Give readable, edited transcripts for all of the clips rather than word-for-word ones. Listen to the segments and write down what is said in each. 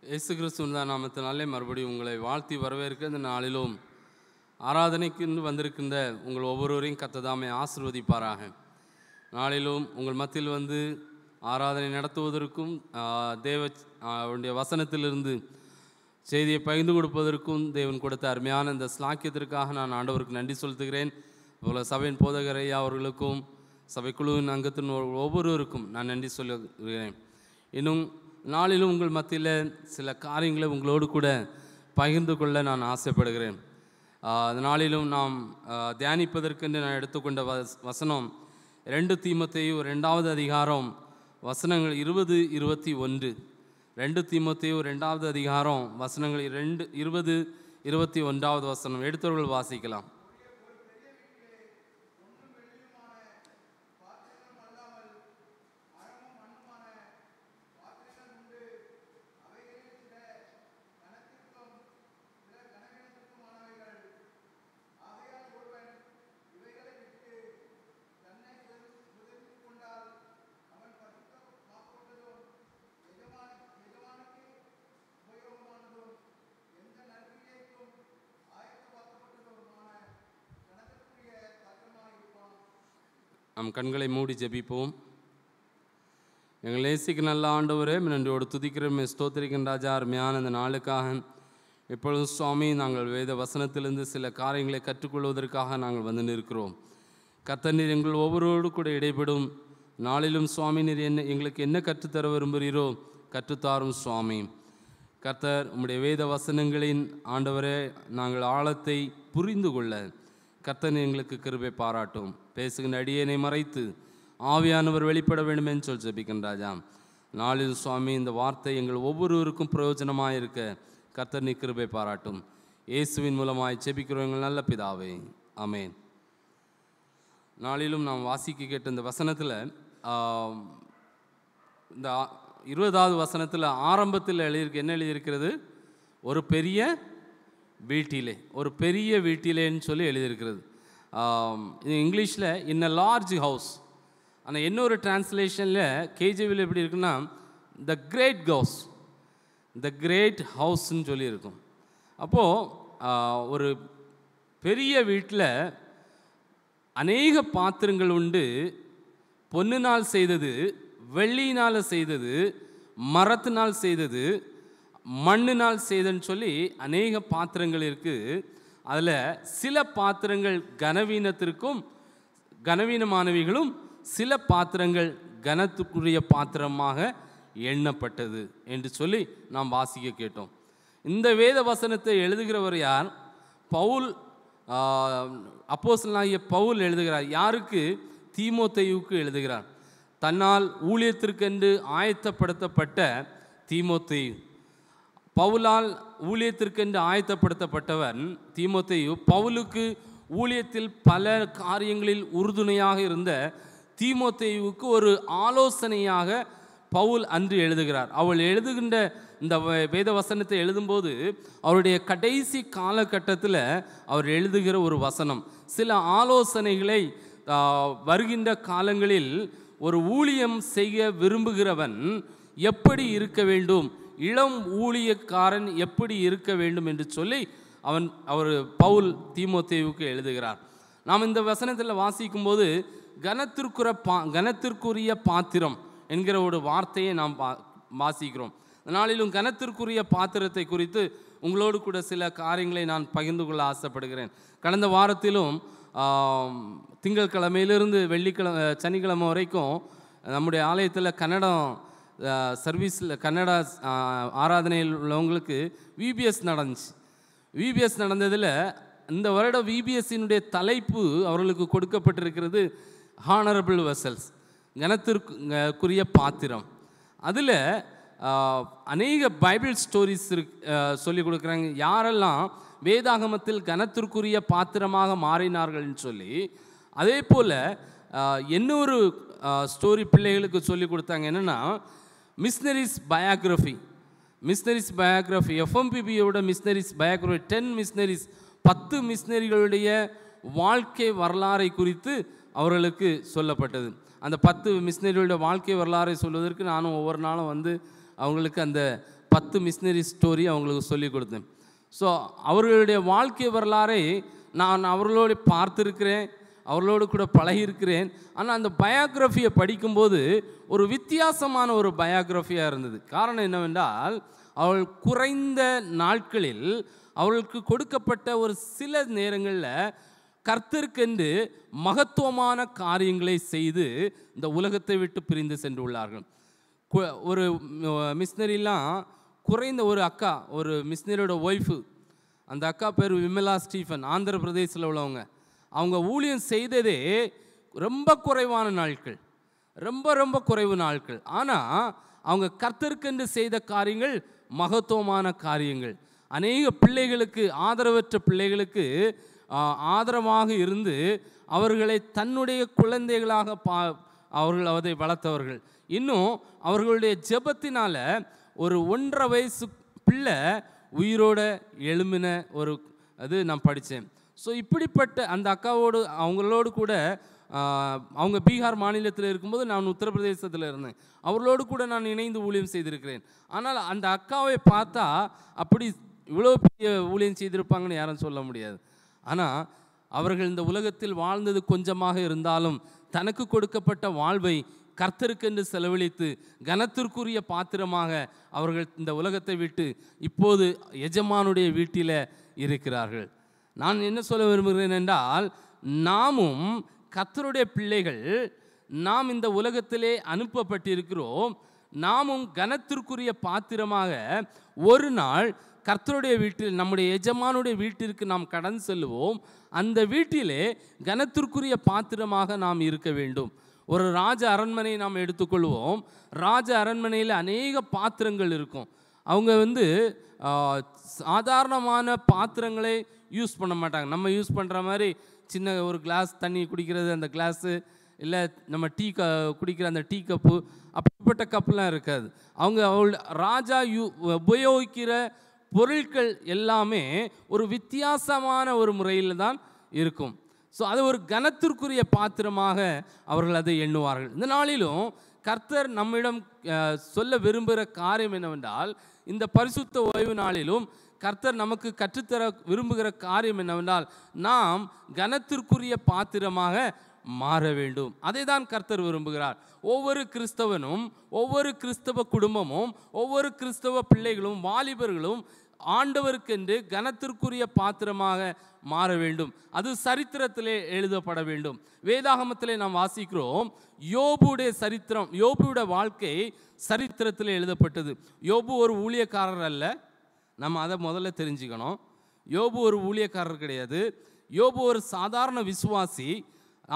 இயேசு கிறிஸ்துவின் நாமத்தினாலே மறுபடியும் உங்களை வாழ்த்தி வரவேற்க இந்த நாளிலும் ஆராதனைக்கு வந்திருக்கின்ற உங்கள் ஒவ்வொருவரையும் கர்த்தர் ஆசீர்வதிப்பாராக. நாளிலும் உங்கள் மத்தியில் வந்து ஆராதனை நடத்துவதற்கும் தேவனுடைய வசனத்திலிருந்து செய்தியை பகிர்ந்து கொடுப்பதற்கும் தேவன் கொடுத்த அருமையான இந்த ஸ்லாக்கியத்திற்காக நான் ஆண்டவருக்கு நன்றி செலுத்துகிறேன். இவ்வளோ சபையின் போதகர் ஐயா அவர்களுக்கும் சபைக்குழுவின் அங்கத்தின் ஒவ்வொருவருக்கும் நான் நன்றி சொல்லுகிறேன். இன்னும் நாளிலும் உங்கள் மத்தியில் சில காரியங்களை உங்களோடு கூட பகிர்ந்து கொள்ள நான் ஆசைப்படுகிறேன். அந்த நாளிலும் நாம் தியானிப்பதற்கென்று நான் எடுத்துக்கொண்ட வசனம் 2 தீமோத்தேயு 2வது அதிகாரம் வசனங்கள் 20-21. 2 தீமோத்தேயு 2வது அதிகாரம் வசனங்கள் 20-21 வசனம். எடுத்தவர்கள் வாசிக்கலாம். நம் கண்களை மூடி ஜெபிப்போம். எங்கள் நேசிக்கு நல்ல ஆண்டவரே, நன்றியோடு துதிக்கிறோம், ஸ்தோத்திரிக்கின்ற ராஜா. அருமையான இந்த நாளுக்காக இப்பொழுது சுவாமி நாங்கள் வேத வசனத்திலிருந்து சில காரியங்களை கற்றுக்கொள்வதற்காக நாங்கள் வந்து நிற்கிறோம். கர்த்தர் நீர் எங்கள் ஒவ்வொருவரோடு கூட இடைப்படும் நாளிலும் சுவாமி நீர் எங்களுக்கு என்ன கற்றுத்தர விரும்புகிறீரோ கற்றுத்தாரும் சுவாமி. கர்த்தர் உம்முடைய வேத வசனங்களின் ஆண்டவரே நாங்கள் ஆழத்தை புரிந்து கொள்ள கர்த்தர் எங்களுக்கு கிருபை பாராட்டும். பேசுகின்ற அடியேனை மறைத்து ஆவியானவர் வெளிப்பட வேண்டும் என்று சொல்லி ஜெபிக்கின்ற ராஜா. நாளில் சுவாமி இந்த வார்த்தை எங்கள் ஒவ்வொருவருக்கும் பிரயோஜனமாக இருக்க கர்த்தர் நீ கிருபை பாராட்டும். இயேசுவின் மூலமாய் ஜெபிக்கிறோம் எங்கள் நல்ல பிதாவே, ஆமேன். நாளிலும் நாம் வாசிக்க கேட்ட இந்த வசனத்தில் இந்த 20வது வசனத்தில் ஆரம்பத்தில் என்ன எழுதியிருக்கிறது? ஒரு பெரிய வீட்டிலே, ஒரு பெரிய வீட்டிலேன்னு சொல்லி எழுதியிருக்கிறது. இது இங்கிலீஷில் இன் அ லார்ஜ் ஹவுஸ். ஆனால் இன்னொரு டிரான்ஸ்லேஷனில் கேஜிவில் எப்படி இருக்குன்னா the great house, the great ஹவுஸ்ன்னு சொல்லியிருக்கும். அப்போது ஒரு பெரிய வீட்டில் அநேக பாத்திரங்கள் உண்டு. பொன்னினால் செய்தது, வெள்ளியினால் செய்தது, மரத்தினால் செய்தது, மண்ணினால் செய்தன்னு சொல்லி அநேக பாத்திரங்கள் இருக்குது. அதில் சில பாத்திரங்கள் கனவீனத்திற்கும் கனவீனமானவைகளும், சில பாத்திரங்கள் கனத்துக்குரிய பாத்திரமாக எண்ணப்பட்டது என்று சொல்லி நாம் வாசிக்க கேட்டோம். இந்த வேத வசனத்தை எழுதுகிறவர் யார்? பவுல், அப்போஸ்தலனாகிய பவுல் எழுதுகிறார். யாருக்கு? தீமோத்தேயுவுக்கு எழுதுகிறார். தன்னால் ஊழியத்திற்கென்று ஆயத்தப்படுத்தப்பட்ட தீமோத்தேயு, பவுலால் ஊழியத்திற்கென்று ஆயத்தப்படுத்தப்பட்டவன் தீமோத்தேயு. பவுலுக்கு ஊழியத்தில் பல காரியங்களில் உறுதுணையாக இருந்த தீமோத்தேயுவுக்கு ஒரு ஆலோசனையாக பவுல் அன்று எழுதுகிறார். அவள் எழுதுகின்ற இந்த வேத வசனத்தை எழுதும்போது அவருடைய கடைசி காலகட்டத்தில் அவர் எழுதுகிற ஒரு வசனம், சில ஆலோசனைகளை வருகின்ற காலங்களில் ஒரு ஊழியம் செய்ய விரும்புகிறவன் எப்படி இருக்க வேண்டும், இளம் ஊழியக்காரன் எப்படி இருக்க வேண்டும் என்று சொல்லி அவர் பவுல் தீமோத்தேயுவுக்கு எழுதுகிறார். நாம் இந்த வசனத்தில் வாசிக்கும்போது கனத்திற்குரிய பாத்திரம் என்கிற ஒரு வார்த்தையை நாம் வாசிக்கிறோம். நாளிலும் கனத்திற்குரிய பாத்திரத்தை குறித்து உங்களோடு கூட சில காரியங்களை நான் பகிர்ந்து கொள்ள ஆசைப்படுகிறேன். கடந்த வாரத்திலும் திங்கட்கிழமையிலிருந்து சனிக்கிழமை வரைக்கும் நம்முடைய ஆலயத்தில் கன்னடம் சர்வீஸில் கன்னடா ஆராதனையில் உள்ளவங்களுக்கு விபிஎஸ் நடந்துச்சு. விபிஎஸ் நடந்ததில் இந்த வருடம் விபிஎஸ்ஸினுடைய தலைப்பு அவர்களுக்கு கொடுக்கப்பட்டிருக்கிறது ஹானரபிள் வெசல்ஸ், கனத்திற்குரிய பாத்திரம். அதில் அநேக பைபிள் ஸ்டோரிஸ் சொல்லிக் கொடுக்குறாங்க. யாரெல்லாம் வேதாகமத்தில் கனத்திற்குரிய பாத்திரமாக மாறினார்கள்னு சொல்லி. அதே போல் இன்னொரு ஸ்டோரி பிள்ளைகளுக்கு சொல்லி கொடுத்தாங்க. என்னென்னா மிஷனரிஸ் பயோகிராஃபி, எஃப்எம்பிபியோட மிஷனரிஸ் பயோகிராஃபி, 10 மிஷனரிஸ், 10 மிஷனரிகளுடைய வாழ்க்கை வரலாறை குறித்து அவர்களுக்கு சொல்லப்பட்டது. அந்த 10 மிஷனரிகளுடைய வாழ்க்கை வரலாறை சொல்வதற்கு நானும் ஒவ்வொரு நாளும் வந்து அவங்களுக்கு அந்த 10 மிஷினரி ஸ்டோரி அவங்களுக்கு சொல்லி கொடுத்தேன். ஸோ அவர்களுடைய வாழ்க்கை வரலாறை நான் அவர்களோடு பார்த்துருக்கிறேன், அவர்களோடு கூட பழகியிருக்கிறேன். ஆனால் அந்த பயோகிராஃபியை படிக்கும்போது ஒரு வித்தியாசமான ஒரு பயோகிராஃபியாக இருந்தது. காரணம் என்னவென்றால், அவள் குறைந்த நாட்களில் அவர்களுக்கு கொடுக்கப்பட்ட ஒரு சில நேரங்களில் கர்த்தருக்கென்று மகத்துவமான காரியங்களை செய்து இந்த உலகத்தை விட்டு பிரிந்து சென்று உள்ளார்கள். ஒரு மிஷினரிலாம் குறைந்த ஒரு அக்கா, ஒரு மிஷினரியோட ஒய்ஃபு, அந்த அக்கா பேர் விமலா ஸ்டீஃபன், ஆந்திர பிரதேசில் உள்ளவங்க. அவங்க ஊழியம் செய்ததே ரொம்ப குறைவான நாட்கள், ரொம்ப குறைவு நாட்கள். ஆனால் அவங்க கர்த்தருக்கென்று செய்த காரியங்கள் மகத்துவமான காரியங்கள். அநேக பிள்ளைகளுக்கு, ஆதரவற்ற பிள்ளைகளுக்கு ஆதரவாக இருந்து அவர்களை தன்னுடைய குழந்தைகளாக அவர்கள் அதை வளர்த்தவர்கள். இன்னும் அவர்களுடைய ஜெபத்தினால் ஒரு 1.5 வயசு பிள்ளை உயிரோட எழும்பின ஒரு அது நான் படித்தேன். ஸோ இப்படிப்பட்ட அந்த அக்காவோடு, அவங்களோடு கூட அவங்க பீகார் மாநிலத்தில் இருக்கும்போது நான் உத்தரப்பிரதேசத்தில் இருந்தேன். அவர்களோடு கூட நான் இணைந்து ஊழியம் செய்திருக்கிறேன். ஆனால் அந்த அக்காவை பார்த்தா அப்படி இவ்வளோ பெரிய ஊழியம் செய்திருப்பாங்கன்னு யாரும் சொல்ல முடியாது. ஆனால் அவர்கள் இந்த உலகத்தில் வாழ்ந்தது கொஞ்சமாக இருந்தாலும் தனக்கு கொடுக்கப்பட்ட வாழ்வை கர்த்தருக்கென்று செலவழித்து கனத்திற்குரிய பாத்திரமாக அவர்கள் இந்த உலகத்தை விட்டு இப்போது எஜமானுடைய வீட்டில் இருக்கிறார்கள். நான் என்ன சொல்ல விரும்புகிறேன் என்றால், நாமும் கர்த்தருடைய பிள்ளைகள், நாம் இந்த உலகத்திலே அனுப்பப்பட்டிருக்கிறோம். நாமும் கனத்திற்குரிய பாத்திரமாக ஒரு நாள் கர்த்தருடைய வீட்டில், நம்முடைய எஜமானுடைய வீட்டிற்கு நாம் கடந்து செல்லுவோம். அந்த வீட்டிலே கனத்திற்குரிய பாத்திரமாக நாம் இருக்க வேண்டும். ஒரு ராஜ அரண்மனையை நாம் எடுத்துக்கொள்வோம். ராஜ அரண்மனையில் அநேக பாத்திரங்கள் இருக்கும். அவங்க சாதாரணமான பாத்திரங்களை யூஸ் பண்ண மாட்டாங்க. நம்ம யூஸ் பண்ணுற மாதிரி சின்ன ஒரு கிளாஸ் தண்ணி குடிக்கிறது அந்த கிளாஸு, இல்லை நம்ம டீ குடிக்கிற அந்த டீ கப்பு, அப்படிப்பட்ட கப்புலாம் இருக்காது. ராஜா உபயோகிக்கிற பொருட்கள் எல்லாமே ஒரு வித்தியாசமான ஒரு முறையில் தான் இருக்கும். ஸோ அது ஒரு கனத்திற்குரிய பாத்திரமாக அவர்கள் அதை எண்ணுவார்கள். இந்த நாளிலும் கர்த்தர் நம்மிடம் சொல்ல விரும்புகிற காரியம் என்னவென்றால், இந்த பரிசுத்த ஓய்வு நாளிலும் கர்த்தர் நமக்கு கற்றுத்தர விரும்புகிற காரியம் என்னவென்றால், நாம் கனத்திற்குரிய பாத்திரமாக மாற வேண்டும். அதை தான் கர்த்தர் விரும்புகிறார். ஒவ்வொரு கிறிஸ்தவனும், ஒவ்வொரு கிறிஸ்தவ குடும்பமும், ஒவ்வொரு கிறிஸ்தவ பிள்ளைகளும், வாலிபர்களும் ஆண்டவருக்கென்று கனத்திற்குரிய பாத்திரமாக மாற வேண்டும். அது சரித்திரத்திலே எழுதப்பட வேண்டும். வேதாகமத்திலே நாம் வாசிக்கிறோம், யோபுடைய சரித்திரம், யோபுடைய வாழ்க்கை சரித்திரத்தில் எழுதப்பட்டது. யோபு ஒரு ஊழியக்காரர் அல்ல, நம்ம அதை முதல்ல தெரிஞ்சுக்கணும். யோபு ஒரு ஊழியக்காரர் கிடையாது. யோபு ஒரு சாதாரண விசுவாசி,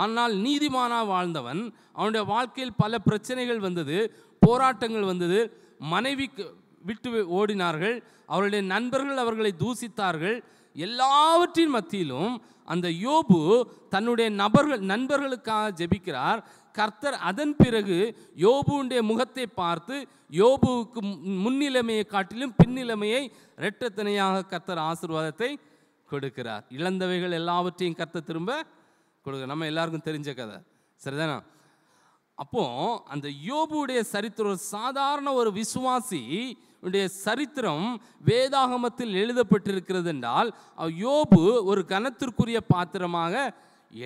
ஆனால் நீதிமானாக வாழ்ந்தவன். அவனுடைய வாழ்க்கையில் பல பிரச்சனைகள் வந்தது, போராட்டங்கள் வந்தது. மனைவி விட்டு ஓடினார்கள், அவருடைய நண்பர்கள் அவர்களை தூசித்தார்கள். எல்லாவற்றின் மத்தியிலும் அந்த யோபு தன்னுடைய நண்பர்களுக்காக ஜெபிக்கிறார். கர்த்தர் அதன் பிறகு யோபுடைய முகத்தை பார்த்து யோபுவுக்கு முன்னிலைமையை காட்டிலும் பின்னிலைமையை இரட்டத்தனையாக கர்த்தர் ஆசீர்வாதத்தை கொடுக்கிறார். இழந்தவைகள் எல்லாவற்றையும் கர்த்தர் திரும்ப கொடுக்க, நம்ம எல்லாருக்கும் தெரிஞ்ச கதை, சரிதானா? அப்போ அந்த யோபுடைய சரித்திரம், சாதாரண ஒரு விசுவாசி உடைய சரித்திரம் வேதாகமத்தில் எழுதப்பட்டிருக்கிறது என்றால், யோபு ஒரு கனத்திற்குரிய பாத்திரமாக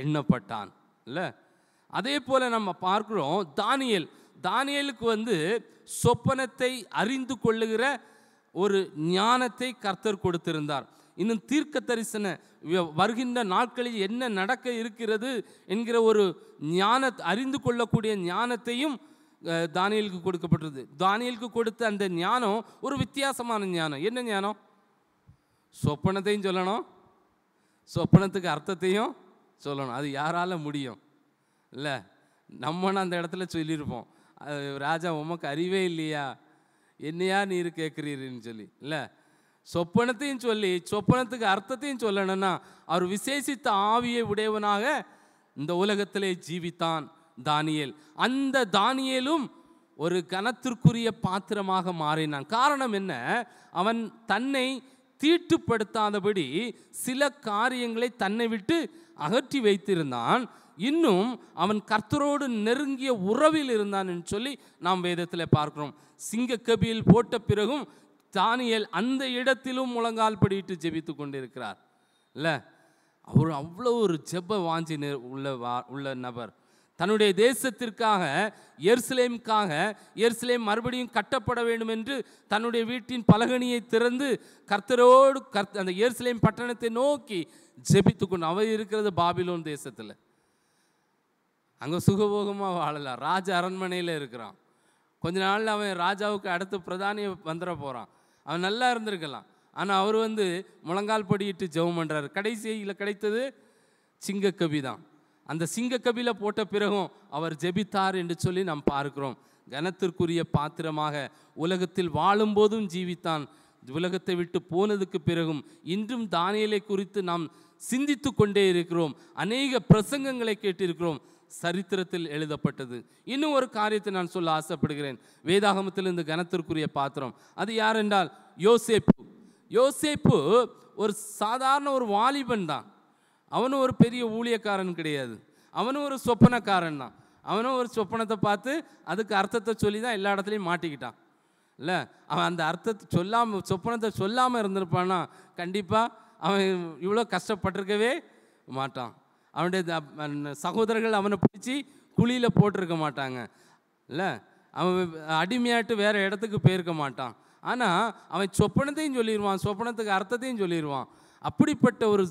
எண்ணப்பட்டான் இல்லை? அதே போல நம்ம பார்க்கிறோம், தானியேலுக்கு சொப்பனத்தை அறிந்து கொள்ளுகிற ஒரு ஞானத்தை கர்த்தர் கொடுத்திருந்தார். இன்னும் தீர்க்க தரிசன வருகின்ற நாட்களில் என்ன நடக்க இருக்கிறது என்கிற ஒரு அறிந்து கொள்ளக்கூடிய ஞானத்தையும் தானியேலுக்கு கொடுக்கப்பட்டது. தானியேலுக்கு கொடுத்த அந்த ஞானம் ஒரு வித்தியாசமான ஞானம். என்ன ஞானம்? சொப்பனத்தையும் சொல்லணும், சொப்பனத்துக்கு அர்த்தத்தையும் சொல்லணும். அது யாரால முடியும் இல்லை? நம்மன்னு அந்த இடத்துல சொல்லியிருப்போம், ராஜா உமக்கு அறிவே இல்லையா, என்னையா நீர் கேட்குறீருன்னு சொல்லி இல்லை? சொப்பனத்தையும் சொல்லி சொப்பனத்துக்கு அர்த்தத்தையும் சொல்லணும்னா அவர் விசேஷித்த ஆவியை உடையவனாக இந்த உலகத்திலே ஜீவித்தான் தானியேல். அந்த தானியேலும் ஒரு கனத்திற்குரிய பாத்திரமாக மாறினான். காரணம் என்ன? அவன் தன்னை தீட்டுப்படுத்தாதபடி சில காரியங்களை தன்னை விட்டு அகற்றி வைத்திருந்தான். இன்னும் அவன் கர்த்தரோடு நெருங்கிய உறவில் இருந்தான் என்று சொல்லி நாம் வேதத்தில் பார்க்கிறோம். சிங்கக்கபியில் போட்ட பிறகும் தானியேல் அந்த இடத்திலும் முழங்கால் படியிட்டு ஜெபித்து கொண்டிருக்கிறார். இல்லை, அவர் அவ்வளோ ஒரு ஜெப வாஞ்சி உள்ள நபர். தன்னுடைய தேசத்திற்காக, எருசலேம் மறுபடியும் கட்டப்பட வேண்டும் என்று தன்னுடைய வீட்டின் பலகணியை திறந்து கர்த்தரோடு அந்த எருசலேம் பட்டணத்தை நோக்கி ஜெபித்து கொண்டு, அவர் இருக்கிறது பாபிலோன் தேசத்தில். அங்கே சுகபோகமாக வாழலாம், ராஜ அரண்மனையில் இருக்கிறான். கொஞ்ச நாளில் அவன் ராஜாவுக்கு அடுத்து பிரதானியை வந்துட போகிறான். அவன் நல்லா இருந்திருக்கலாம். ஆனால் அவர் முழங்கால் படியிட்டு ஜெபம் பண்ணுறாரு. கடைசியில் கிடைத்தது சிங்கக்கபி தான். அந்த சிங்கக்கபில போட்ட பிறகும் அவர் ஜெபித்தார் என்று சொல்லி நாம் பார்க்கிறோம். கனத்திற்குரிய பாத்திரமாக உலகத்தில் வாழும்போதும் ஜீவித்தான். உலகத்தை விட்டு போனதுக்கு பிறகும் இன்றும் தானியேலை குறித்து நாம் சிந்தித்து கொண்டே இருக்கிறோம். அநேக பிரசங்கங்களை கேட்டிருக்கிறோம். சரித்திரத்தில் எழுதப்பட்டது. இன்னும் ஒரு காரியத்தை நான் சொல்ல ஆசைப்படுகிறேன். வேதாகமத்தில் இந்த கனத்திற்குரிய பாத்திரம் அது யார் என்றால் யோசேப்பு ஒரு சாதாரண ஒரு வாலிபன் தான். அவனும் ஒரு பெரிய ஊழியக்காரன் கிடையாது. அவனும் ஒரு சொப்பனக்காரன் தான். அவனும் ஒரு சொப்பனத்தை பார்த்து அதுக்கு அர்த்தத்தை சொல்லி தான் எல்லா இடத்துலையும் மாட்டிக்கிட்டான். இல்லை, அவன் அந்த அர்த்தத்தை சொப்பனத்தை சொல்லாமல் இருந்திருப்பான்னா கண்டிப்பாக அவன் இவ்வளோ கஷ்டப்பட்டிருக்கவே மாட்டான். அவனுடைய சகோதரர்கள் அவனை பிடிச்சி குழியில் போட்டிருக்க மாட்டாங்க. இல்லை, அவன் அடிமையாட்டு வேறு இடத்துக்கு போயிருக்க மாட்டான். ஆனால் அவன் சொப்பனத்தையும் சொல்லிடுவான், சொப்பனத்துக்கு அர்த்தத்தையும் சொல்லிடுவான். அப்படிப்பட்ட ஒரு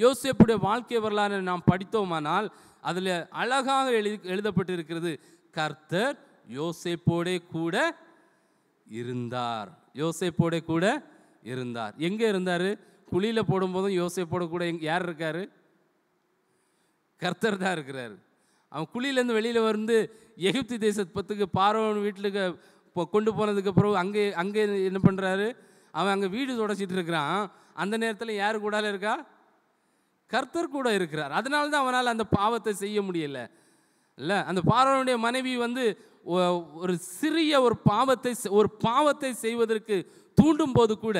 யோசேப்புடைய வாழ்க்கை வரலாறு நாம் படித்தோமானால் அதில் அழகாக எழுதப்பட்டிருக்கிறது, கர்த்தர் யோசேப்போடே கூட இருந்தார். யோசேப்போடே கூட இருந்தார். எங்கே இருந்தார்? குழியில் போடும்போதும் யோசேப்போட கூட யார் இருக்கார்? கர்த்தர் தான் இருக்கிறார். அவன் குழியிலேருந்து வெளியில் வந்து எகிப்து தேசத்துக்கு பார்வோன் வீட்டுக்கு கொண்டு போனதுக்கு அப்புறம் அங்கே என்ன பண்ணுறாரு? அவன் அங்கே வீடு தொடச்சிட்டு இருக்கிறான். அந்த நேரத்தில் யார் கூட இருக்கா? கர்த்தர் கூட இருக்கிறார். அதனால தான் அவனால் அந்த பாவத்தை செய்ய முடியல. இல்லை, அந்த பார்வோனுடைய மனைவி ஒரு சிறிய ஒரு பாவத்தை செய்வதற்கு தூண்டும் போது கூட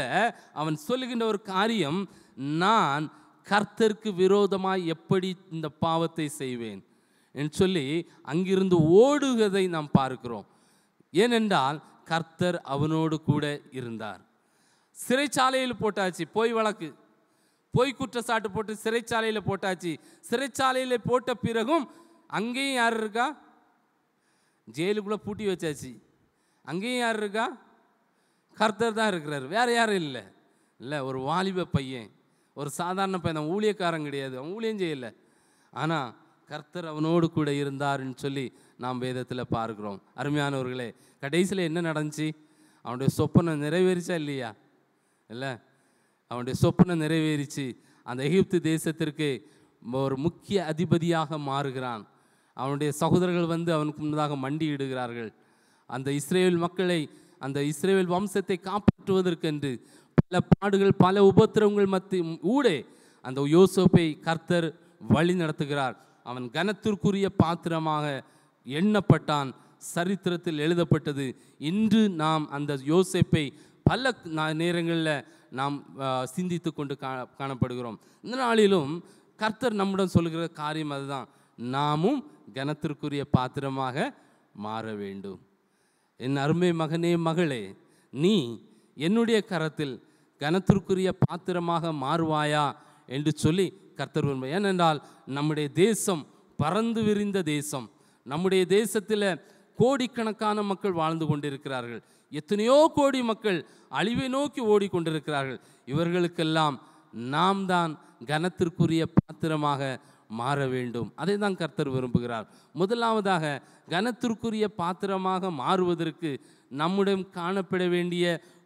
அவன் சொல்லுகின்ற ஒரு காரியம், நான் கர்த்தருக்கு விரோதமாய் எப்படி இந்த பாவத்தை செய்வேன் என்று சொல்லி அங்கிருந்து ஓடுவதை நாம் பார்க்கிறோம். ஏனென்றால் கர்த்தர் அவனோடு கூட இருந்தார். சிறைச்சாலையில் போட்டாச்சு, பொய் குற்றச்சாட்டு போட்டு சிறைச்சாலையில் போட்டாச்சு. சிறைச்சாலையில் போட்ட பிறகும் அங்கேயும் யார் இருக்கா? ஜெயிலுக்குள்ளே பூட்டி வச்சாச்சு. அங்கேயும் யார் இருக்கா? கர்த்தர் தான் இருக்கிறார், வேறு யாரும் இல்லை. இல்லை, ஒரு வாலிப பையன், ஒரு சாதாரண பையன், ஊழியக்காரன் கிடையாது, அவன் ஊழியம் செய்யலை. ஆனால் கர்த்தர் அவனோடு கூட இருந்தார்னு சொல்லி நாம் வேதத்தில் பார்க்கிறோம். அருமையானவர்களே, கடைசியில் என்ன நடந்துச்சு? அவனுடைய சொப்பனம் நிறைவேறிச்சா இல்லையா? இல்லை, அவனுடைய சொப்பனம் நிறைவேறிச்சு. அந்த எகிப்து தேசத்திற்கு ஒரு முக்கிய அதிபதியாக மாறுகிறான். அவனுடைய சகோதரர்கள் அவனுக்கு முன்னதாக மண்டியிடுகிறார்கள். அந்த இஸ்ரேல் மக்களை, அந்த இஸ்ரேல் வம்சத்தை காப்பாற்றுவதற்கென்று பல பாடுகள், பல உபத்திரவங்கள் ஊடே அந்த யோசேப்பை கர்த்தர் வழி நடத்துகிறார். அவன் கனத்திற்குரிய பாத்திரமாக எண்ணப்பட்டான். சரித்திரத்தில் எழுதப்பட்டது. இன்று நாம் அந்த யோசேப்பை பல நேரங்களில் நாம் சிந்தித்து கொண்டு காணப்படுகிறோம். இந்த நாளிலும் கர்த்தர் நம்முடன் சொல்கிற காரியம் அதுதான், நாமும் கனத்திற்குரிய பாத்திரமாக மாற வேண்டும். என் அருமை மகனே, மகளே, நீ என்னுடைய கரத்தில் கனத்திற்குரிய பாத்திரமாக மாறுவாயா என்று சொல்லி கர்த்தர் விரும்புகிறார். ஏனென்றால் நம்முடைய தேசம் பறந்து விரிந்த தேசம். நம்முடைய தேசத்தில் கோடிக்கணக்கான மக்கள் வாழ்ந்து கொண்டிருக்கிறார்கள். எத்தனையோ கோடி மக்கள் அழிவை நோக்கி ஓடிக்கொண்டிருக்கிறார்கள். இவர்களுக்கெல்லாம் நாம் தான் கனத்திற்குரிய பாத்திரமாக மாற வேண்டும். அதை தான் கர்த்தர் விரும்புகிறார். முதலாவதாக கனத்திற்குரிய பாத்திரமாக மாறுவதற்கு நம்முடன் காணப்பட வேண்டிய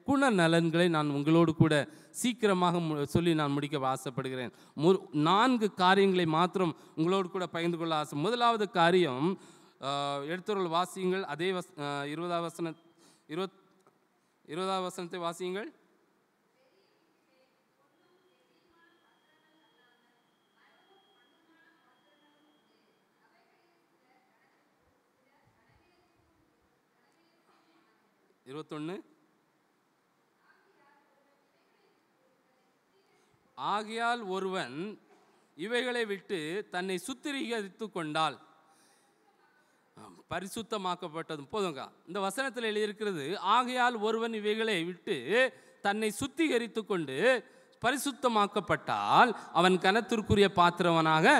குணநலன்களை நான் உங்களோடு கூட சீக்கிரமாக சொல்லி நான் முடிக்க ஆசைப்படுகிறேன். 4 காரியங்களை மாத்திரம் உங்களோடு கூட பகிர்ந்து கொள்ள ஆசை. முதலாவது காரியம், எடுத்துள்ள வாசியுங்கள். அதே 20வது வசனத்தை வாசியுங்கள். ஆகையால் ஒருவன் இவைகளை விட்டு தன்னை சுத்திகரித்து கொண்டால், பரிசுத்தமாக்கப்பட்டதும் போதுங்க. இந்த வசனத்தில் எழுதியிருக்கிறது, ஆகையால் ஒருவன் இவைகளை விட்டு தன்னை சுத்திகரித்து கொண்டு பரிசுத்தமாக்கப்பட்டால் அவன் கனத்திற்குரிய பாத்திரவனாக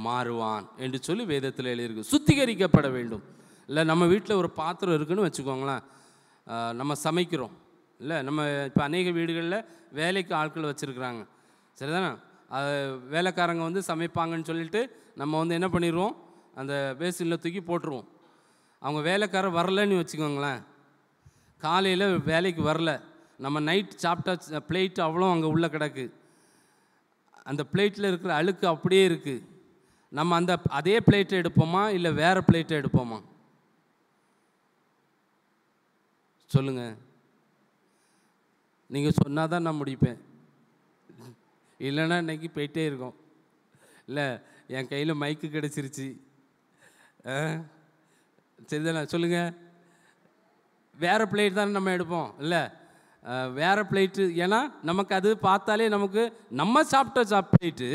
மாறுவான் என்று சொல்லி வேதத்தில் எழுதியிருக்கு. சுத்திகரிக்கப்பட வேண்டும். இல்லை, நம்ம வீட்டில் ஒரு பாத்திரம் இருக்குன்னு வச்சுக்கோங்களேன். நம்ம சமைக்கிறோம் இல்லை, நம்ம இப்போ அநேக வீடுகளில் வேலைக்கு ஆட்கள் வச்சுருக்குறாங்க, சரிதானே? வேலைக்காரங்க வந்து சமைப்பாங்கன்னு சொல்லிட்டு நம்ம வந்து என்ன பண்ணிடுவோம், அந்த பேசினில் தூக்கி போட்டுருவோம். அவங்க வேலைக்காரர் வரலன்னு வச்சுக்கோங்களேன், காலையில் வேலைக்கு வரல, நம்ம நைட் சாப்பிட்டா பிளேட் அவ்வளோ அங்கே உள்ளே கிடக்கு, அந்த பிளேட்டில் இருக்கிற அழுக்கு அப்படியே இருக்குது. நம்ம அதே பிளேட்டை எடுப்போமா இல்லை வேறு பிளேட்டை எடுப்போமா? சொல்லுங்கள். நீங்கள் சொன்னால் தான் நான் முடிப்பேன், இல்லைன்னா இன்றைக்கி போயிட்டே இருக்கோம். இல்லை, என் கையில் மைக்கு கிடச்சிருச்சு, சரிதானே? சொல்லுங்கள். வேறு பிளேட் தானே நம்ம எடுப்போம். இல்லை, வேறு பிளேட்டு, ஏன்னா நமக்கு அது பார்த்தாலே நமக்கு நம்ம சாப்பிட்ட பிளேட்டு,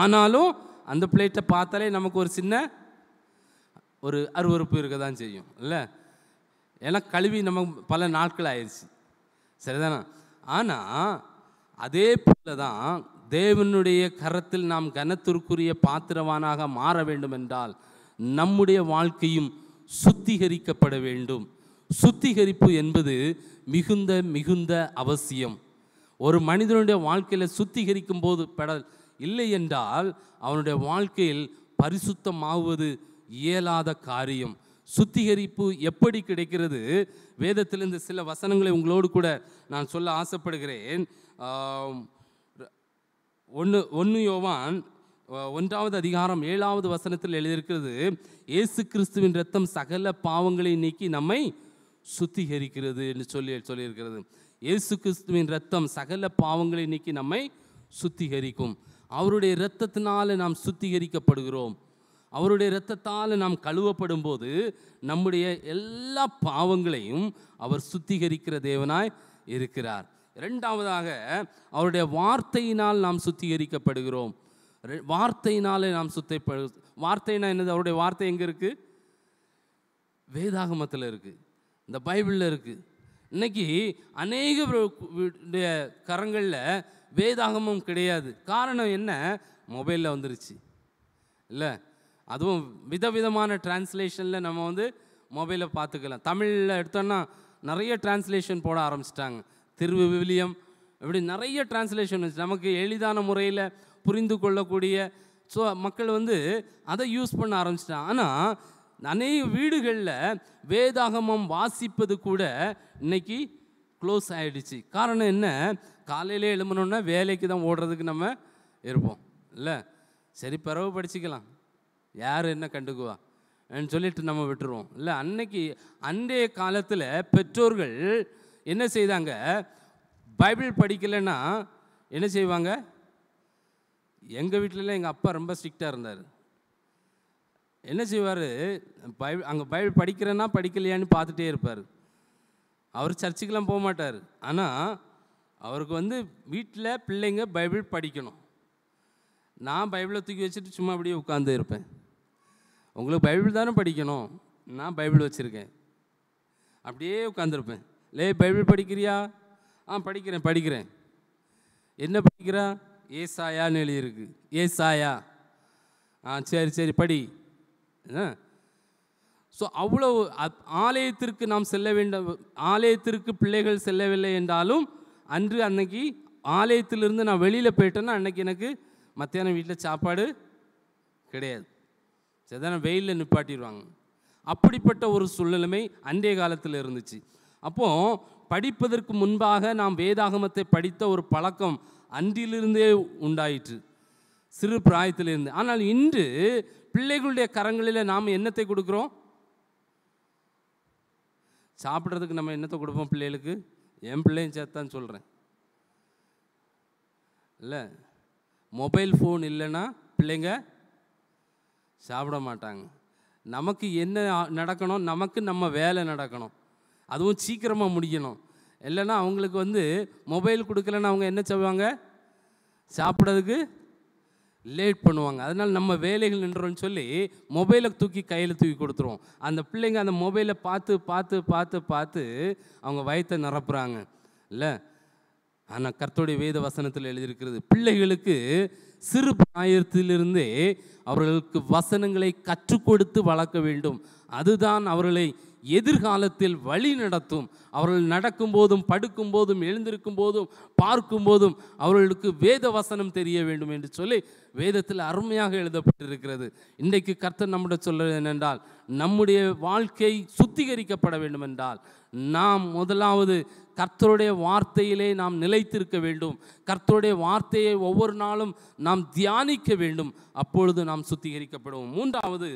ஆனாலும் அந்த பிளேட்டை பார்த்தாலே நமக்கு ஒரு சின்ன ஒரு அருவருப்பு இருக்க தான் செய்யும். இல்லை, ஏன்னா கழுவி நமக்கு பல நாட்கள் ஆயிடுச்சு, சரிதானே? ஆனால் அதே போல தான் தேவனுடைய கரத்தில் நாம் கனத்திற்குரிய பாத்திரவானாக மாற வேண்டும் என்றால் நம்முடைய வாழ்க்கையும் சுத்திகரிக்கப்பட வேண்டும். சுத்திகரிப்பு என்பது மிகுந்த மிகுந்த அவசியம். ஒரு மனிதனுடைய வாழ்க்கையில் சுத்திகரிக்கும் போது இல்லை என்றால் அவனுடைய வாழ்க்கையில் பரிசுத்தமாவது இயலாத காரியம். சுத்திகரிப்பு எப்படி கிடைக்கிறது? வேதத்திலிருந்து சில வசனங்களை உங்களோடு கூட நான் சொல்ல ஆசைப்படுகிறேன். 1 யோவான் 1வது அதிகாரம் 7வது வசனத்தில் எழுதியிருக்கிறது, இயேசு கிறிஸ்துவின் இரத்தம் சகல பாவங்களை நீக்கி நம்மை சுத்திகரிக்கிறது என்று சொல்லியிருக்கிறது. இயேசு கிறிஸ்துவின் இரத்தம் சகல பாவங்களை நீக்கி நம்மை சுத்திகரிக்கும். அவருடைய இரத்தத்தினால நாம் சுத்திகரிக்கப்படுகிறோம். அவருடைய இரத்தத்தால் நாம் கழுவப்படும் போது நம்முடைய எல்லா பாவங்களையும் அவர் சுத்திகரிக்கிற தேவனாய் இருக்கிறார். இரண்டாவதாக, அவருடைய வார்த்தையினால் நாம் சுத்திகரிக்கப்படுகிறோம். வார்த்தையினாலே நாம் வார்த்தைனா என்னது? அவருடைய வார்த்தை எங்கே இருக்குது? வேதாகமத்தில் இருக்குது, இந்த பைபிளில் இருக்குது. இன்னைக்கு அநேக கரங்களில் வேதாகமம் கிடையாது. காரணம் என்ன? மொபைலில் வந்துருச்சு இல்லை, அதுவும் விதவிதமான டிரான்ஸ்லேஷனில் நம்ம வந்து மொபைலை பார்த்துக்கலாம். தமிழில் எடுத்தோன்னா நிறைய டிரான்ஸ்லேஷன் போட ஆரம்பிச்சிட்டாங்க. திருவிவிலியம் இப்படி நிறைய டிரான்ஸ்லேஷன் நமக்கு எளிதான முறையில் புரிந்து கொள்ளக்கூடிய. ஸோ மக்கள் வந்து அதை யூஸ் பண்ண ஆரம்பிச்சிட்டாங்க. ஆனால் அநேக வீடுகளில் வேதாகமம் வாசிப்பது கூட இன்னைக்கு க்ளோஸ் ஆகிடுச்சு. காரணம் என்ன? காலையிலே எழும்பணுன்னா வேலைக்கு தான் ஓடுறதுக்கு நம்ம இருப்போம் இல்லை, சரி பிறகு படிச்சுக்கலாம், யார் என்ன கண்டுக்குவா சொல்லிட்டு நம்ம விட்டுருவோம் இல்லை. அன்றைய காலத்தில் பெற்றோர்கள் என்ன செய்தாங்க? பைபிள் படிக்கலைன்னா என்ன செய்வாங்க? எங்கள் வீட்டிலலாம் எங்கள் அப்பா ரொம்ப ஸ்ட்ரிக்டாக இருந்தார். என்ன செய்வார்? அங்கே பைபிள் படிக்கிறேன்னா படிக்கலையான்னு பார்த்துட்டே இருப்பார். அவர் சர்ச்சுக்கெலாம் போக மாட்டார். ஆனால் அவருக்கு வந்து வீட்டில் பிள்ளைங்க பைபிள் படிக்கணும். நான் பைபிளை தூக்கி வச்சுட்டு சும்மா அப்படியே உட்காந்து இருப்பேன். உங்களுக்கு பைபிள் தானே படிக்கணும், நான் பைபிள் வச்சுருக்கேன், அப்படியே உட்காந்துருப்பேன். பைபிள் படிக்கிறியா? படிக்கிறேன். என்ன படிக்கிறா? ஏசாயான்னு எழுதியிருக்கு. ஏசாயா. சரி படி. ஸோ அவ்வளோ ஆலயத்திற்கு நாம் செல்ல வேண்டும். ஆலயத்திற்கு பிள்ளைகள் செல்லவில்லை என்றாலும் அன்னைக்கு ஆலயத்திலிருந்து நான் வெளியில் போயிட்டேன்னா அன்னைக்கு எனக்கு மத்தியானம் வீட்டில் சாப்பாடு கிடையாது, சரிதானே? வெயிலில் நிப்பாட்டிடுவாங்க. அப்படிப்பட்ட ஒரு சூழ்நிலைமை அன்றைய காலத்தில் இருந்துச்சு. அப்போது படிப்பதற்கு முன்பாக நாம் வேதாகமத்தை படித்த ஒரு பழக்கம் அன்றிலிருந்தே உண்டாயிற்று, சிறு பிராயத்திலிருந்து. ஆனால் இன்று பிள்ளைகளுடைய கரங்களில் நாம் என்னத்தை கொடுக்குறோம்? சாப்பிட்றதுக்கு நம்ம என்னத்தை கொடுப்போம் பிள்ளைகளுக்கு? என் பிள்ளையும் சேர்த்தான்னு சொல்கிறேன் இல்லை. மொபைல் ஃபோன் இல்லைன்னா பிள்ளைங்க சாப்பிட மாட்டாங்க. நமக்கு என்ன நடக்கணும்? நமக்கு நம்ம வேலை நடக்கணும், அதுவும் சீக்கிரமாக முடிக்கணும். இல்லைன்னா அவங்களுக்கு வந்து மொபைல் கொடுக்கலன்னா அவங்க என்ன செய்வாங்க? சாப்பிட்றதுக்கு லேட் பண்ணுவாங்க. அதனால் நம்ம வேலைகள் நின்றோன்னு சொல்லி மொபைலை தூக்கி கையில் தூக்கி கொடுத்துருவோம். அந்த பிள்ளைங்க அந்த மொபைலை பார்த்து பார்த்து பார்த்து பார்த்து அவங்க வயத்தை நிரப்புறாங்க இல்லை. ஆனால் கர்த்தருடைய வேத வசனத்தில் எழுதியிருக்கிறது, பிள்ளைகளுக்கு சிறு பிராயத்திலிருந்தே அவர்களுக்கு வசனங்களை கற்றுக் கொடுத்து வளர்க்க வேண்டும். அதுதான் அவர்களை எதிர்காலத்தில் வழி நடத்தும். அவர்கள் நடக்கும் போதும் படுக்கும் போதும் எழுந்திருக்கும் போதும் பார்க்கும் போதும் அவர்களுக்கு வேத வசனம் தெரிய வேண்டும் என்று சொல்லி வேதத்தில் அருமையாக எழுதப்பட்டிருக்கிறது. இன்றைக்கு கர்த்தர் நம்முடைய சொல்வது என்னென்றால், நம்முடைய வாழ்க்கை சுத்திகரிக்கப்பட வேண்டும் என்றால் நாம் முதலாவது கர்த்தருடைய வார்த்தையிலே நாம் நிலைத்திருக்க வேண்டும். கர்த்தருடைய வார்த்தையை ஒவ்வொரு நாளும் நாம் தியானிக்க வேண்டும். அப்பொழுது நாம் சுத்திகரிக்கப்படுவோம். மூன்றாவது,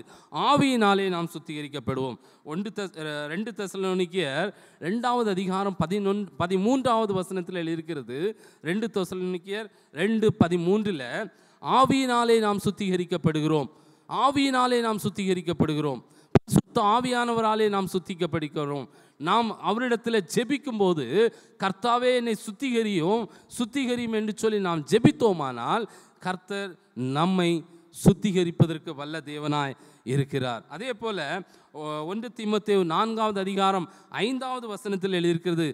ஆவியினாலே நாம் சுத்திகரிக்கப்படுவோம். 2 தெசலோனிக்கேயர் 2வது அதிகாரம் 13வது வசனத்தில் எழுதியிருக்கிறது. 2 தெசலோனிக்கேயர் 2:13 ஆவியினாலே நாம் சுத்திகரிக்கப்படுகிறோம். ஆவியினாலே நாம் சுத்திகரிக்கப்படுகிறோம். சுத்த ஆவியானவராலே நாம் சுத்திகரிக்கப்படுகிறோம். நாம் அவரிடத்தில் ஜெபிக்கும் போது, கர்த்தாவே என்னை சுத்திகரியும் என்று சொல்லி நாம் ஜெபித்தோமானால் கர்த்தர் நம்மை சுத்திகரிப்பதற்கு வல்ல தேவனாய் இருக்கிறார். அதே போல 1 தீமோத்தேயு 4வது அதிகாரம் 5வது வசனத்தில் எழுதியிருக்கிறது,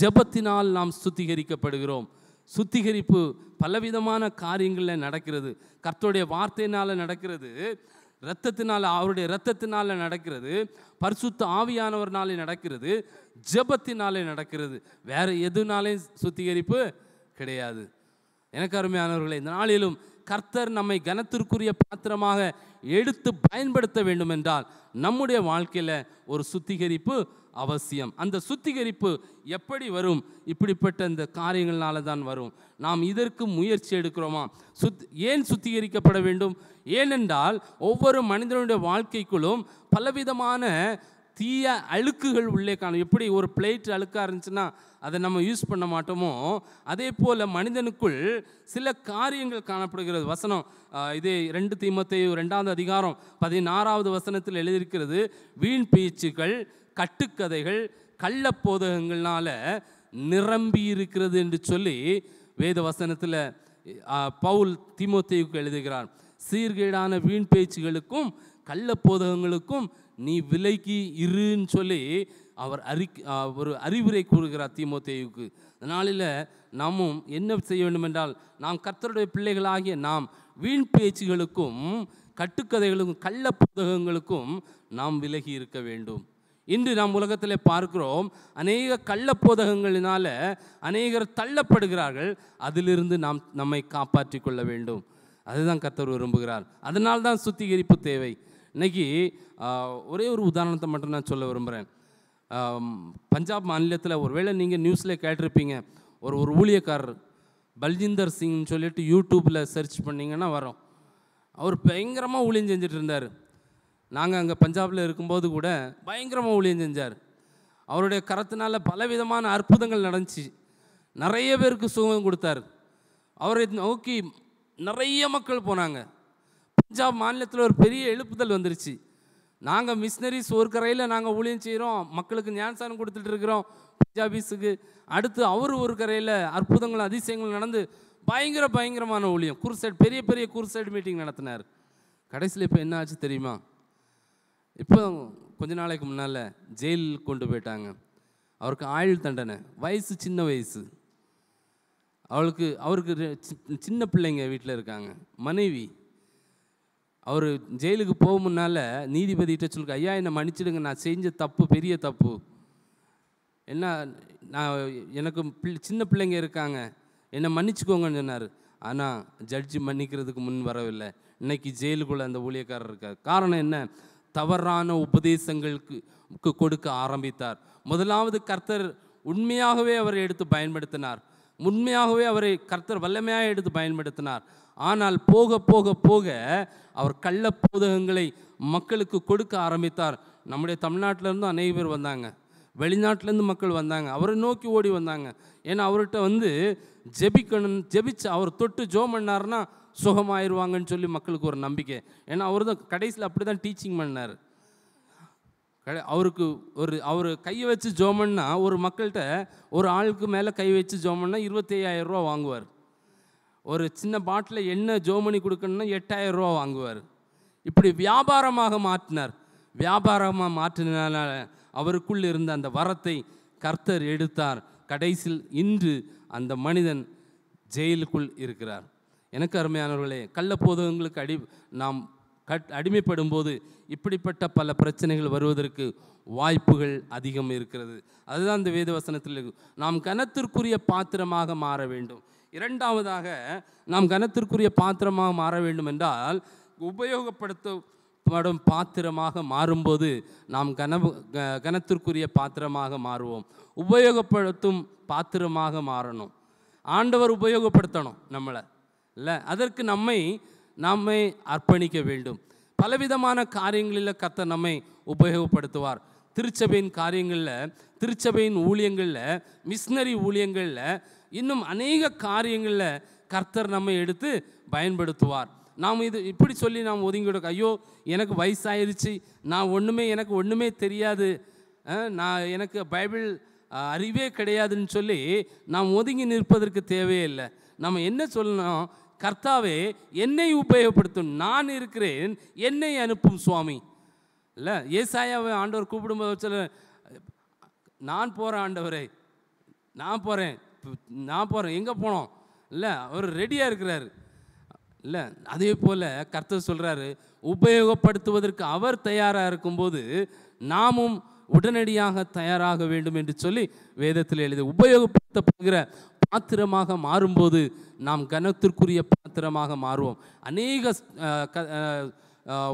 ஜெபத்தினால் நாம் சுத்திகரிக்கப்படுகிறோம். சுத்திகரிப்பு பலவிதமான காரியங்களில் நடக்கிறது. கர்த்தருடைய வார்த்தையினால் நடக்கிறது, இரத்தத்தினால், அவருடைய இரத்தத்தினால நடக்கிறது, பரிசுத்த ஆவியானவர்னாலே நடக்கிறது, ஜெபத்தினாலே நடக்கிறது. வேற எதுனாலே சுத்திகரிப்பு கிடையாது. எனக்கு அருமையானவர்களே, இந்த நாளிலும் கர்த்தர் நம்மை கனத்திற்குரிய பாத்திரமாக எடுத்து பயன்படுத்த வேண்டும் என்றால் நம்முடைய வாழ்க்கையில் ஒரு சுத்திகரிப்பு அவசியம். அந்த சுத்திகரிப்பு எப்படி வரும்? இப்படிப்பட்ட இந்த காரியங்களால தான் வரும். நாம் இதற்கு முயற்சி எடுக்கிறோமா? ஏன் சுத்திகரிக்கப்பட வேண்டும்? ஏனென்றால் ஒவ்வொரு மனிதனுடைய வாழ்க்கைக்குள்ளும் பலவிதமான தீய அழுக்குகள் உள்ளே காணும். எப்படி ஒரு பிளேட் அழுக்காக இருந்துச்சுன்னா அதை நம்ம யூஸ் பண்ண மாட்டோமோ, அதே போல் மனிதனுக்குள் சில காரியங்கள் காணப்படுகிறது. வசனம் இதே 2 தீமோத்தேயு 2வது அதிகாரம் 16வது வசனத்தில் எழுதியிருக்கிறது, வீண் பேச்சுக்கள், கட்டுக்கதைகள், கள்ள போதகங்கள்னால நிரம்பி இருக்கிறது என்று சொல்லி வேத வசனத்தில் பவுல் தீமோத்தேயுக்கு எழுதுகிறார். சீர்கேடான வீண் பேச்சுகளுக்கும் கள்ள போதகங்களுக்கும் நீ விலகி இருன்னு சொல்லி அவர் ஒரு அறிவுரை கூறுகிறார் தீமோத்தேயுக்கு. அதனால நாமும் என்ன செய்ய வேண்டும் என்றால், நாம் கர்த்தருடைய பிள்ளைகளாகிய நாம் வீண் பேச்சுகளுக்கும் கட்டுக்கதைகளுக்கும் கள்ள புத்தகங்களுக்கும் நாம் விலகி இருக்க வேண்டும். இன்று நாம் உலகத்தில் பார்க்கிறோம், அநேக கள்ள போதகங்களினால அநேகர் தள்ளப்படுகிறார்கள். அதிலிருந்து நாம் நம்மை காப்பாற்றி கொள்ள வேண்டும். அதுதான் கர்த்தர் விரும்புகிறார். அதனால்தான் சுத்திகரிப்பு தேவை. இன்னைக்கு ஒரே ஒரு உதாரணத்தை மட்டும் நான் சொல்ல விரும்புகிறேன். பஞ்சாப் மாநிலத்தில் ஒருவேளை நீங்கள் நியூஸில் கேட்டிருப்பீங்க, ஒரு ஊழியக்காரர் பல்ஜிந்தர் சிங்னு சொல்லிட்டு யூடியூப்பில் சர்ச் பண்ணிங்கன்னா வரும். அவர் பயங்கரமாக ஊழியம் செஞ்சுட்டு இருந்தார். நாங்கள் அங்கே பஞ்சாபில் இருக்கும்போது கூட பயங்கரமாக ஊழியம் செஞ்சார். அவருடைய கரத்தினால் பலவிதமான அற்புதங்கள் நடந்துச்சு. நிறைய பேருக்கு சுகம் கொடுத்தார். அவரை நோக்கி நிறைய மக்கள் போனாங்க. பஞ்சாப் மாநிலத்தில் ஒரு பெரிய எழுப்புதல் வந்துருச்சு. நாங்கள் மிஷினரிஸ் ஒரு கரையில் நாங்கள் ஊழியம் செய்கிறோம், மக்களுக்கு ஞானஸ்நானம் கொடுத்துட்டு இருக்கிறோம் பஞ்சாபீஸுக்கு. அடுத்து அவர் ஒரு கரையில் அற்புதங்கள் அதிசயங்கள் நடந்து பயங்கரமான ஊழியம், குருசைட், பெரிய குருசைட் மீட்டிங் நடத்தினார். கடைசியில் இப்போ என்ன ஆச்சு தெரியுமா? இப்போ கொஞ்ச நாளைக்கு முன்னால் ஜெயில் கொண்டு போயிட்டாங்க. அவருக்கு ஆயுள் தண்டனை. வயசு சின்ன வயசு. அவருக்கு சின்ன பிள்ளைங்க வீட்டில் இருக்காங்க, மனைவி. அவர் ஜெயிலுக்கு போக முன்னால் நீதிபதிகிட்ட சொல்லுங்க, ஐயா என்னை மன்னிச்சிடுங்க, நான் செஞ்ச தப்பு பெரிய தப்பு, என்ன எனக்கு சின்ன பிள்ளைங்க இருக்காங்க, என்னை மன்னிச்சுக்கோங்கன்னு சொன்னார். ஆனால் ஜட்ஜி மன்னிக்கிறதுக்கு முன் வரவில்லை. இன்னைக்கு ஜெயிலுக்குள்ளே அந்த ஊழியக்காரர் இருக்கார். காரணம் என்ன? தவறான உபதேசங்களுக்கு கொடுக்க ஆரம்பித்தார். முதலாவது கர்த்தர் உண்மையாகவே அவரை எடுத்து பயன்படுத்தினார். உண்மையாகவே அவரை கர்த்தர் வல்லமையாக எடுத்து பயன்படுத்தினார். ஆனால் போக போக போக அவர் கள்ள போதகங்களை மக்களுக்கு கொடுக்க ஆரம்பித்தார். நம்முடைய தமிழ்நாட்டிலேருந்து அநேக பேர் வந்தாங்க, வெளிநாட்டிலேருந்து மக்கள் வந்தாங்க, அவரை நோக்கி ஓடி வந்தாங்க. ஏன்னா அவர்கிட்ட ஜெபிச்சு அவர் தொட்டு ஜோம் பண்ணார்னா சுகமாயிருவாங்கன்னு சொல்லி மக்களுக்கு ஒரு நம்பிக்கை. ஏன்னா அவர் தான் கடைசியில் அப்படி தான் டீச்சிங் பண்ணார். அவர் கையை வச்சு ஜோமன்னா ஒரு மக்கள்கிட்ட ஒரு ஆளுக்கு மேலே கை வச்சு ஜோமன்னா 25,000 ரூபா வாங்குவார். ஒரு சின்ன பாட்டில் எண்ணெய் ஜோமணி கொடுக்கணுன்னா 8000 ரூபா வாங்குவார். இப்படி வியாபாரமாக மாற்றினார். வியாபாரமாக மாற்றினால அவருக்குள் இருந்த அந்த வரத்தை கர்த்தர் எடுத்தார். கடைசியில் இன்று அந்த மனிதன் ஜெயிலுக்குள் இருக்கிறார். எனக்கு அருமையானவர்களே, கள்ளப்போதகங்களுக்கு நாம் அடிமைப்படும் போது இப்படிப்பட்ட பல பிரச்சனைகள் வருவதற்கு வாய்ப்புகள் அதிகம் இருக்கிறது. அதுதான் இந்த வேத வசனத்தில் நாம் கனத்திற்குரிய பாத்திரமாக மாற வேண்டும். இரண்டாவதாக, நாம் கனத்திற்குரிய பாத்திரமாக மாற வேண்டும் என்றால், உபயோகப்படுத்தப்படும் பாத்திரமாக மாறும்போது நாம் கனத்திற்குரிய பாத்திரமாக மாறுவோம். உபயோகப்படுத்தும் பாத்திரமாக மாறணும். ஆண்டவர் உபயோகப்படுத்தணும் நம்மளை, இல்லை? அதற்கு நம்மை அர்ப்பணிக்க வேண்டும். பலவிதமான காரியங்களில் கர்த்தர் நம்மை உபயோகப்படுத்துவார். திருச்சபையின் காரியங்களில், திருச்சபையின் ஊழியங்களில், மிஷனரி ஊழியங்களில், இன்னும் அநேக காரியங்களில் கர்த்தர் நம்மை எடுத்து பயன்படுத்துவார். நாம் இப்படி சொல்லி நாம் ஒதுங்கிவிட, ஐயோ எனக்கு வயசாயிருச்சு, எனக்கு ஒன்றுமே தெரியாது, எனக்கு பைபிள் அறிவே கிடையாதுன்னு சொல்லி நாம் ஒதுங்கி நிற்பதற்கு தேவையே இல்லை. நம்ம என்ன சொல்லணும்? கர்த்தாவே என்னை உபயோகப்படுத்தும், நான் இருக்கிறேன், என்னை அனுப்பும் சுவாமி. இல்லை, ஏசாயாவை ஆண்டவர் கூப்பிடும்போது சொல்ல, நான் போகிறேன் ஆண்டவரே, நான் போகிறேன், எங்கே போனோம்? இல்லை, அவர் ரெடியாக இருக்கிறாரு. இல்லை, அதே போல் கர்த்தர் சொல்கிறாரு, உபயோகப்படுத்துவதற்கு அவர் தயாராக இருக்கும்போது நாமும் உடனடியாக தயாராக வேண்டும் என்று சொல்லி வேதத்தில் எழுதி, உபயோகப்படுத்தப்படுகிற பாத்திரமாக மாறும்போது நாம் கனத்திற்குரிய பாத்திரமாக மாறுவோம். அநேக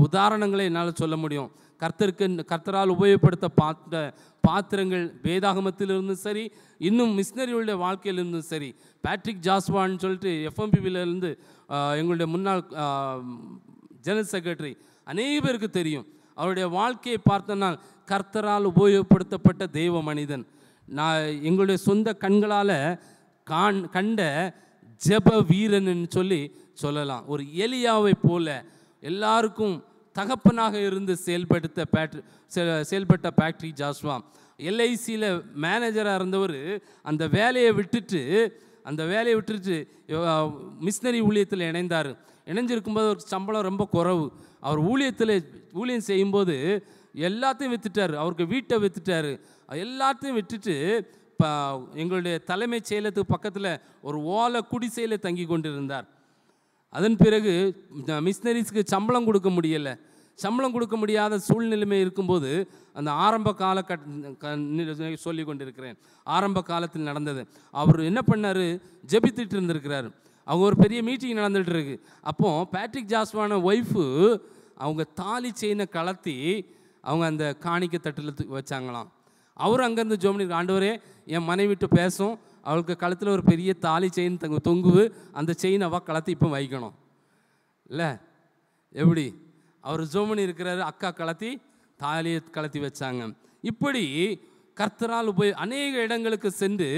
உதாரணங்களை என்னால் சொல்ல முடியும். கர்த்தரால் உபயோகப்படுத்த பாத்திரங்கள் வேதாகமத்திலிருந்தும் சரி, இன்னும் மிஷனரிகளுடைய வாழ்க்கையிலிருந்தும் சரி. பேட்ரிக் ஜாஸ்வான்னு சொல்லிட்டு எஃப்எம்பிபியிலிருந்து எங்களுடைய முன்னாள் ஜெனரல் செக்ரட்டரி, அநேக பேருக்கு தெரியும். அவருடைய வாழ்க்கையை பார்த்தனால் கர்த்தரால் உபயோகப்படுத்தப்பட்ட தெய்வ மனிதன். எங்களுடைய சொந்த கண்களால் கண்ட ஜெப வீரன் சொல்லலாம். ஒரு எலியாவை போல எல்லாருக்கும் தகப்பனாக இருந்து செயல்பட்ட பேட்ரிக் ஜாஸ்வா. எல்ஐசியில் மேனேஜராக இருந்தவர் அந்த வேலையை விட்டுட்டு மிஷனரி ஊழியத்தில் இணைஞ்சிருக்கும்போது ஒரு சம்பளம் ரொம்ப குறைவு. அவர் ஊழியம் செய்யும்போது எல்லாத்தையும் விற்றுட்டார். அவருக்கு வீட்டை விற்றுட்டார். எல்லாத்தையும் விட்டுட்டு இப்போ எங்களுடைய தலைமைச் செயலத்துக்கு பக்கத்தில் ஒரு ஓலை குடிசையில் தங்கி கொண்டிருந்தார். அதன் பிறகு மிஷனரிஸ்க்கு சம்பளம் கொடுக்க முடியலை. சம்பளம் கொடுக்க முடியாத சூழ்நிலைமை இருக்கும்போது அந்த ஆரம்ப சொல்லி கொண்டிருக்கிறேன், ஆரம்ப காலத்தில் நடந்தது. அவர் என்ன பண்ணார்? ஜெபித்துட்டு இருந்திருக்கிறார். அவங்க ஒரு பெரிய மீட்டிங் நடந்துகிட்டு இருக்கு. அப்போது பேட்ரிக் ஜாஸ்வான ஒய்ஃபு அவங்க தாலி செயினை கலத்தி அவங்க அந்த காணிக்கை தட்டில் வச்சாங்களாம். அவர் அங்கேருந்து ஜோமனி, ஆண்டவரே என் மனைவிட்டு பேசும், அவளுக்கு கழுத்தில் ஒரு பெரிய தாலி செயின் தொங்குவு, அந்த செயின் அவள் கலத்தி இப்போ வைக்கணும். இல்லை, எப்படி அவர் ஜோமனி இருக்கிறாரு, அக்கா தாலியை கலத்தி வச்சாங்க. இப்படி கர்த்தரால் அநேக இடங்களுக்கு சென்று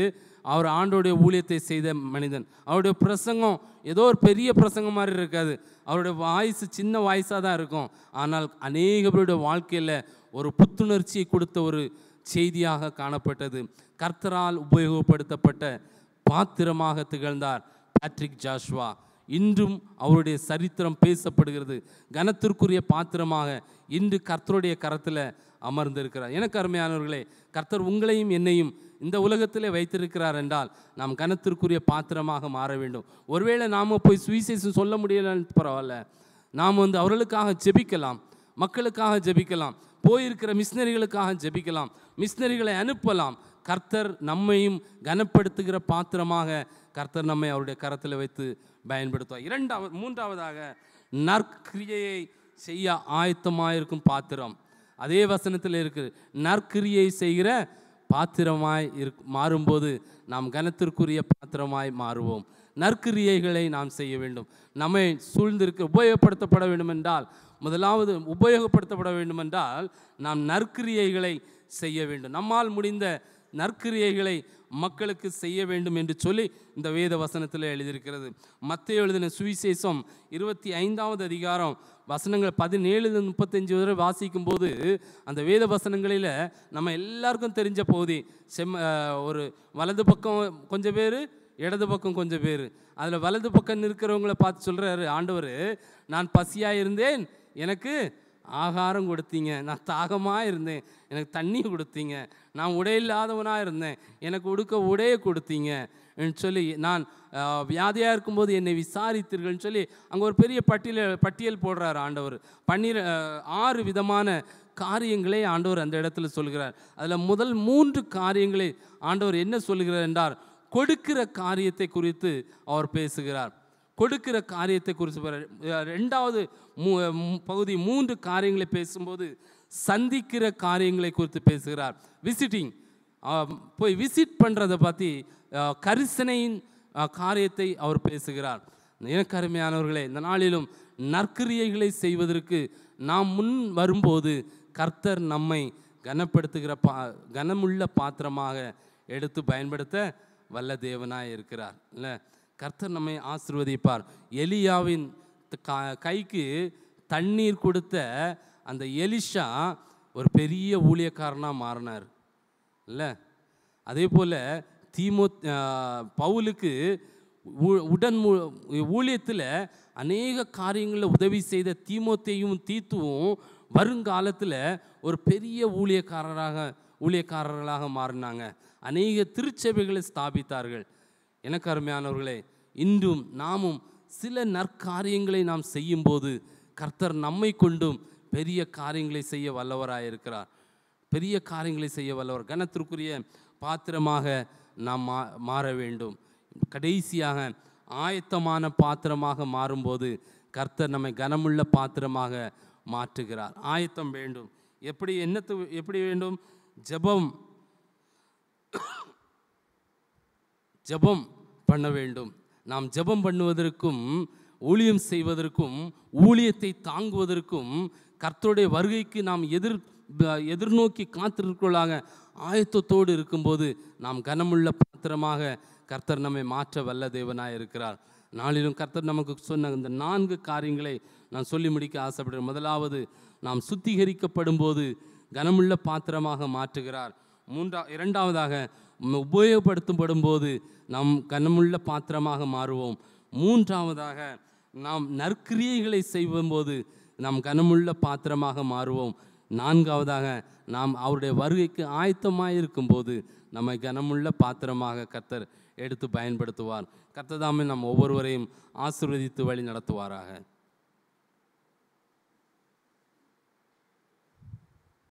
அவர் ஆண்டோடைய ஊழியத்தை செய்த மனிதன். அவருடைய பிரசங்கம் ஏதோ ஒரு பெரிய பிரசங்கம் மாதிரி இருக்காது. அவருடைய வாய்ஸ் சின்ன வாய்ஸாக தான் இருக்கும். ஆனால் அநேக பேருடைய வாழ்க்கையில் ஒரு புத்துணர்ச்சியை கொடுத்த ஒரு செய்தியாக காணப்பட்டது. கர்த்தரால் உபயோகப்படுத்தப்பட்ட பாத்திரமாக திகழ்ந்தார் பேட்ரிக் ஜாஸ்வா. இன்றும் அவருடைய சரித்திரம் பேசப்படுகிறது. கனத்திற்குரிய பாத்திரமாக இன்று கர்த்தருடைய கரத்தில் அமர்ந்திருக்கிறார். எனக்கு அருமையானவர்களே, கர்த்தர் உங்களையும் என்னையும் இந்த உலகத்திலே வைத்திருக்கிறார் என்றால் நாம் கனத்திற்குரிய பாத்திரமாக மாற வேண்டும். ஒருவேளை நாம் போய் சுவிசேஷம் சொல்ல முடியலன்னு பரவாயில்ல, நாம் அவர்களுக்காக ஜெபிக்கலாம், மக்களுக்காக ஜெபிக்கலாம், போயிருக்கிற மிஷனரிகளுக்காக ஜெபிக்கலாம், மிஷனரிகளை அனுப்பலாம். கர்த்தர் நம்மையும் கனப்படுத்துகிற பாத்திரமாக கர்த்தர் நம்மை அவருடைய கரத்தில் வைத்து பயன்படுத்துவார். மூன்றாவதாக, நற்கிரியையை செய்ய ஆயத்தமாயிருக்கும் பாத்திரம். அதே வசனத்தில் இருக்குது, நற்கிரியை செய்கிற பாத்திரமாய் மாறும்போது நாம் கனத்திற்குரிய பாத்திரமாய் மாறுவோம். நற்கிரியைகளை நாம் செய்ய வேண்டும். நம்மை உபயோகப்படுத்தப்பட வேண்டும் என்றால், முதலாவது உபயோகப்படுத்தப்பட வேண்டும் என்றால் நாம் நற்கிரியைகளை செய்ய வேண்டும். நம்மால் முடிந்த நற்கிரியைகளை மக்களுக்கு செய்ய வேண்டும் என்று சொல்லி இந்த வேத வசனத்தில் எழுதியிருக்கிறது. மத்தேயு எழுதின சுவிசேஷம் 25வது அதிகாரம் வசனங்கள் 17-35 வரை வாசிக்கும் போது அந்த வேத வசனங்களில் நம்ம எல்லாருக்கும் தெரிஞ்ச பகுதி, ஒரு வலது பக்கம் கொஞ்சம் பேர், இடது பக்கம் கொஞ்சம் பேர். அதில் வலது பக்கம் இருக்கிறவங்கள பார்த்து சொல்கிறாரு ஆண்டவர், நான் பசியாக இருந்தேன், எனக்கு ஆகாரம் கொடுத்தீங்க. நான் தாகமாக இருந்தேன், எனக்கு தண்ணி கொடுத்தீங்க. நான் உடையில்லாதவனாக இருந்தேன், எனக்கு உடுக்க உடையை கொடுத்தீங்க சொல்லி, நான் வியாதியாக இருக்கும்போது என்னை விசாரித்தீர்கள்னு சொல்லி அங்கே ஒரு பெரிய பட்டியல் போடுறார் ஆண்டவர். 6 விதமான காரியங்களை ஆண்டவர் அந்த இடத்துல சொல்கிறார். அதில் முதல் 3 காரியங்களை ஆண்டவர் என்ன சொல்கிறார் என்றால், கொடுக்கிற காரியத்தை குறித்து அவர் பேசுகிறார். கொடுக்கிற காரியத்தை குறித்து. ரெண்டாவது பகுதி 3 காரியங்களை பேசும்போது சந்திக்கிற காரியங்களை குறித்து பேசுகிறார். விசிட்டிங், போய் விசிட் பண்ணுறதை பற்றி கரிசனையின் காரியத்தை அவர் பேசுகிறார். எனக்கு அருமையானவர்களே, இந்த நாளிலும் நற்கிரியைகளை செய்வதற்கு நாம் முன் வரும்போது கர்த்தர் நம்மை கனப்படுத்துகிற கனமுள்ள பாத்திரமாக எடுத்து பயன்படுத்த வல்ல தேவனாய் இருக்கிறார். இல்லை, கர்த்தர் நம்மை ஆசீர்வதிப்பார். எலியாவின் கைக்கு தண்ணீர் கொடுத்த அந்த எலிஷா ஒரு பெரிய ஊழியக்காரனாக மாறினார். இல்லை, அதே போல் பவுலுக்கு ஊழியத்தில் அநேக காரியங்களில் உதவி செய்த தீமோத்தேயும் தீத்துவும் வருங்காலத்தில் ஒரு பெரிய ஊழியக்காரர்களாக மாறினாங்க. அநேக திருச்சபைகளை ஸ்தாபித்தார்கள். எனக்கு அருமையானவர்களே, இன்றும் நாமும் சில நற்காரியங்களை நாம் செய்யும்போது கர்த்தர் நம்மை கொண்டும் பெரிய காரியங்களை செய்ய வல்லவராயிருக்கிறார். பெரிய காரியங்களை செய்ய வல்லவர். கனத்திற்குரிய பாத்திரமாக நாம் மாற வேண்டும். கடைசியாக ஆயத்தமான பாத்திரமாக மாறும்போது கர்த்தர் நம்மை கனமுள்ள பாத்திரமாக மாற்றுகிறார். ஆயத்தம் வேண்டும். எப்படி வேண்டும்? ஜெபம் பண்ண வேண்டும். நாம் ஜெபம் பண்ணுவதற்கும் ஊழியம் செய்வதற்கும் ஊழியத்தை தாங்குவதற்கும் கர்த்தருடைய வருகைக்கு நாம் எதிர்நோக்கி காத்திருக்கலாக ஆயத்தத்தோடு இருக்கும்போது நாம் கனமுள்ள பாத்திரமாக கர்த்தர் நம்மை மாற்ற வல்ல தேவனாய் இருக்கிறார். நாளிலும் கர்த்தர் நமக்கு சொன்ன இந்த 4 காரியங்களை நான் சொல்லி முடிக்க ஆசைப்படுகிறேன். முதலாவது, நாம் சுத்திகரிக்கப்படும் போது கனமுள்ள பாத்திரமாக மாற்றுகிறார். இரண்டாவதாக, உபயோகப்படுத்தப்படும் போது நாம் கனமுள்ள பாத்திரமாக மாறுவோம். மூன்றாவதாக, நாம் நற்கிரியைகளை செய்யும்போது நாம் கனமுள்ள பாத்திரமாக மாறுவோம். நான்காவதாக, நாம் அவருடைய வருகைக்கு ஆயத்தமாக இருக்கும்போது நம்மை கனமுள்ள பாத்திரமாக கர்த்தர் எடுத்து பயன்படுத்துவார். கர்த்தர் தாமே நம் ஒவ்வொருவரையும் ஆசீர்வதித்து வழி நடத்துவாராக.